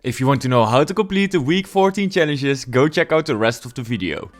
If you want to know how to complete the week 14 challenges, go check out the rest of the video.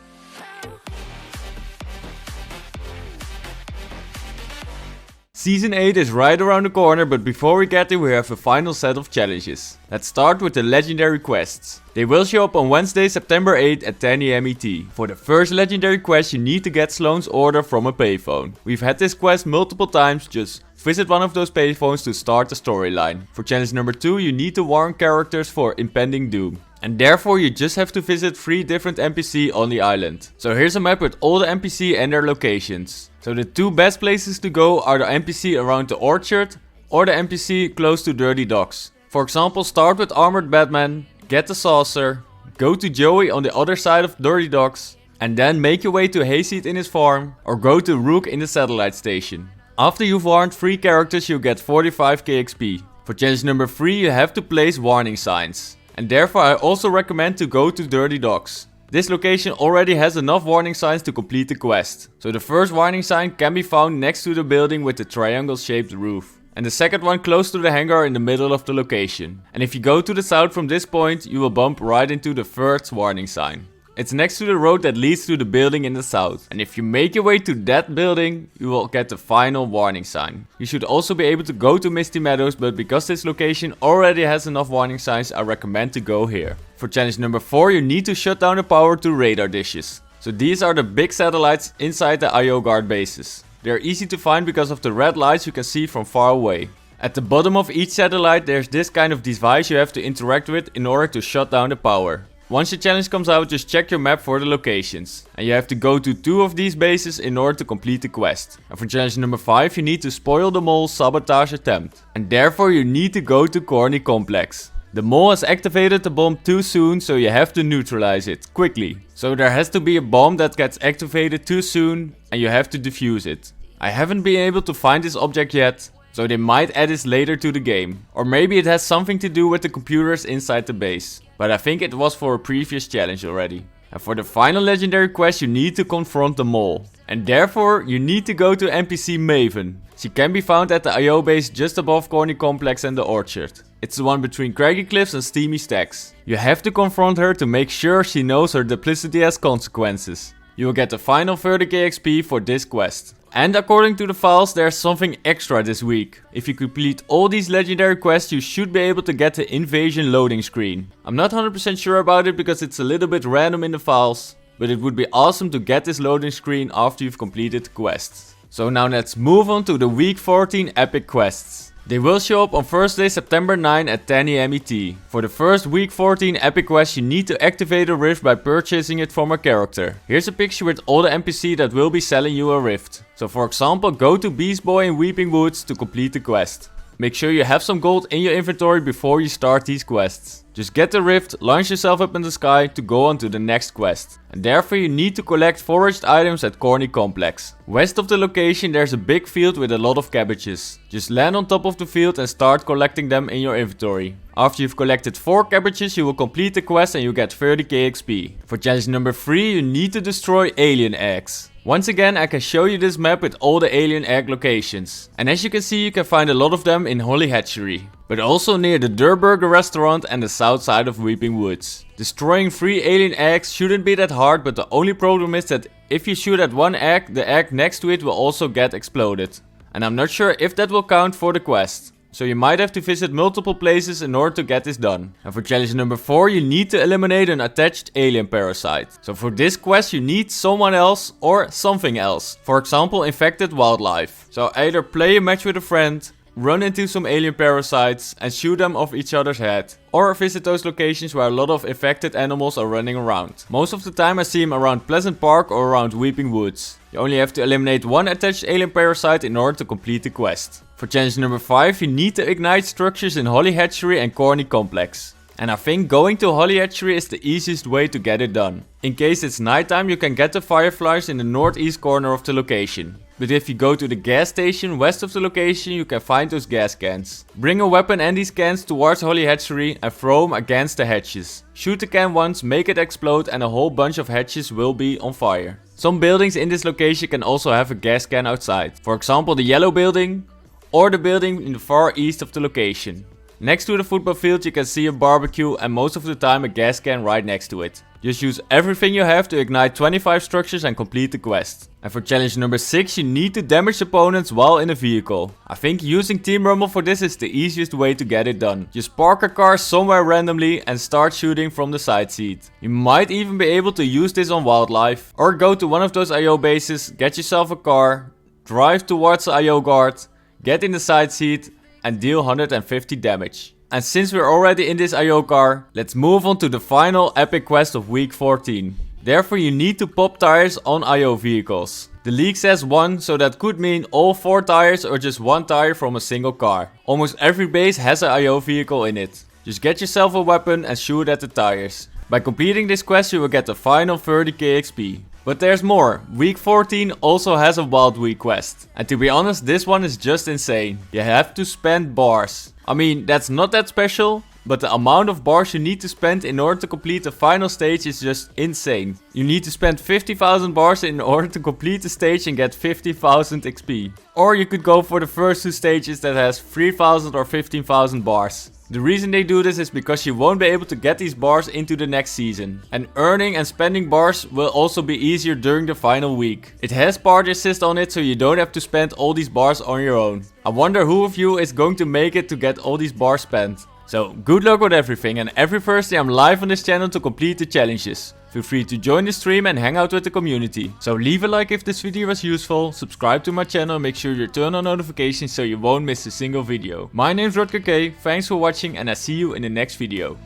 Season 8 is right around the corner, but before we get there we have a final set of challenges. Let's start with the legendary quests. They will show up on Wednesday, September 8 at 10 AM ET. For the first legendary quest you need to get Slone's order from a payphone. We've had this quest multiple times, just visit one of those payphones to start the storyline. For challenge number 2 you need to warn characters for impending doom. And therefore you just have to visit 3 different NPC on the island. So here's a map with all the NPC and their locations. So the 2 best places to go are the NPC around the orchard or the NPC close to Dirty Docks. For example, start with Armored Batman, get the saucer, go to Joey on the other side of Dirty Docks, and then make your way to Hayseed in his farm or go to Rook in the satellite station. After you've warned 3 characters you get 45k XP. For challenge number 3 you have to place warning signs. And therefore I also recommend to go to Dirty Docks. This location already has enough warning signs to complete the quest. So the first warning sign can be found next to the building with the triangle shaped roof. And the second one close to the hangar in the middle of the location. And if you go to the south from this point you will bump right into the third warning sign. It's next to the road that leads to the building in the south. And if you make your way to that building, you will get the final warning sign. You should also be able to go to Misty Meadows, but because this location already has enough warning signs, I recommend to go here. For challenge number 4, you need to shut down the power to radar dishes. So these are the big satellites inside the IO guard bases. They are easy to find because of the red lights you can see from far away. At the bottom of each satellite there's this kind of device you have to interact with in order to shut down the power. Once the challenge comes out, just check your map for the locations. And you have to go to 2 of these bases in order to complete the quest. And for challenge number 5 you need to spoil the mole's sabotage attempt. And therefore you need to go to Corny Complex. The mole has activated the bomb too soon, so you have to neutralize it quickly. So there has to be a bomb that gets activated too soon and you have to defuse it. I haven't been able to find this object yet, so they might add this later to the game. Or maybe it has something to do with the computers inside the base. But I think it was for a previous challenge already. And for the final legendary quest you need to confront the mole. And therefore you need to go to NPC Maven. She can be found at the IO base just above Corny Complex and the orchard. It's the one between Craggy Cliffs and Steamy Stacks. You have to confront her to make sure she knows her duplicity has consequences. You will get the final 30k XP for this quest. And according to the files there's something extra this week. If you complete all these legendary quests you should be able to get the invasion loading screen. I'm not 100% sure about it because it's a little bit random in the files. But it would be awesome to get this loading screen after you've completed the quests. So now let's move on to the week 14 epic quests. They will show up on Thursday, September 9 at 10 AM ET. For the first week 14 epic quest you need to activate a rift by purchasing it from a character. Here's a picture with all the NPC that will be selling you a rift. So for example go to Beast Boy in Weeping Woods to complete the quest. Make sure you have some gold in your inventory before you start these quests. Just get the rift, launch yourself up in the sky to go on to the next quest. And therefore you need to collect foraged items at Corny Complex. West of the location there's a big field with a lot of cabbages. Just land on top of the field and start collecting them in your inventory. After you've collected 4 cabbages you will complete the quest and you get 30k XP. For challenge number 3 you need to destroy alien eggs. Once again I can show you this map with all the alien egg locations. And as you can see you can find a lot of them in Hatchery. But also near the Durburger restaurant and the south side of Weeping Woods. Destroying 3 alien eggs shouldn't be that hard, but the only problem is that if you shoot at one egg, the egg next to it will also get exploded. And I'm not sure if that will count for the quest. So you might have to visit multiple places in order to get this done. And for challenge number 4 you need to eliminate an attached alien parasite. So for this quest you need someone else or something else. For example infected wildlife. So either play a match with a friend, run into some alien parasites and shoot them off each other's head. Or visit those locations where a lot of infected animals are running around. Most of the time I see them around Pleasant Park or around Weeping Woods. You only have to eliminate one attached alien parasite in order to complete the quest. For challenge number 5 you need to ignite structures in Hatchery and Corny Complex. And I think going to Hatchery is the easiest way to get it done. In case it's nighttime you can get the fireflies in the northeast corner of the location. But if you go to the gas station west of the location you can find those gas cans. Bring a weapon and these cans towards Hatchery and throw them against the hatches. Shoot the can once, make it explode and a whole bunch of hatches will be on fire. Some buildings in this location can also have a gas can outside. For example the yellow building or the building in the far east of the location. Next to the football field you can see a barbecue and most of the time a gas can right next to it. Just use everything you have to ignite 25 structures and complete the quest. And for challenge number 6 you need to damage opponents while in a vehicle. I think using Team Rumble for this is the easiest way to get it done. Just park a car somewhere randomly and start shooting from the side seat. You might even be able to use this on wildlife. Or go to one of those IO bases, get yourself a car, drive towards the IO guard, get in the side seat and deal 150 damage. And since we're already in this IO car, let's move on to the final epic quest of week 14. Therefore you need to pop tires on IO vehicles. The league says 1, so that could mean all 4 tires or just 1 tire from a single car. Almost every base has an IO vehicle in it. Just get yourself a weapon and shoot at the tires. By completing this quest you will get the final 30k XP. But there's more. Week 14 also has a Wild Week quest. And to be honest, this one is just insane. You have to spend bars. I mean, that's not that special, but the amount of bars you need to spend in order to complete the final stage is just insane. You need to spend 50,000 bars in order to complete the stage and get 50,000 XP. Or you could go for the first 2 stages that has 3,000 or 15,000 bars. The reason they do this is because you won't be able to get these bars into the next season. And earning and spending bars will also be easier during the final week. It has party assist on it, so you don't have to spend all these bars on your own. I wonder who of you is going to make it to get all these bars spent. So good luck with everything, and every Thursday I'm live on this channel to complete the challenges. Feel free to join the stream and hang out with the community. So leave a like if this video was useful, subscribe to my channel and make sure you turn on notifications so you won't miss a single video. My name is RutgerK, thanks for watching and I see you in the next video.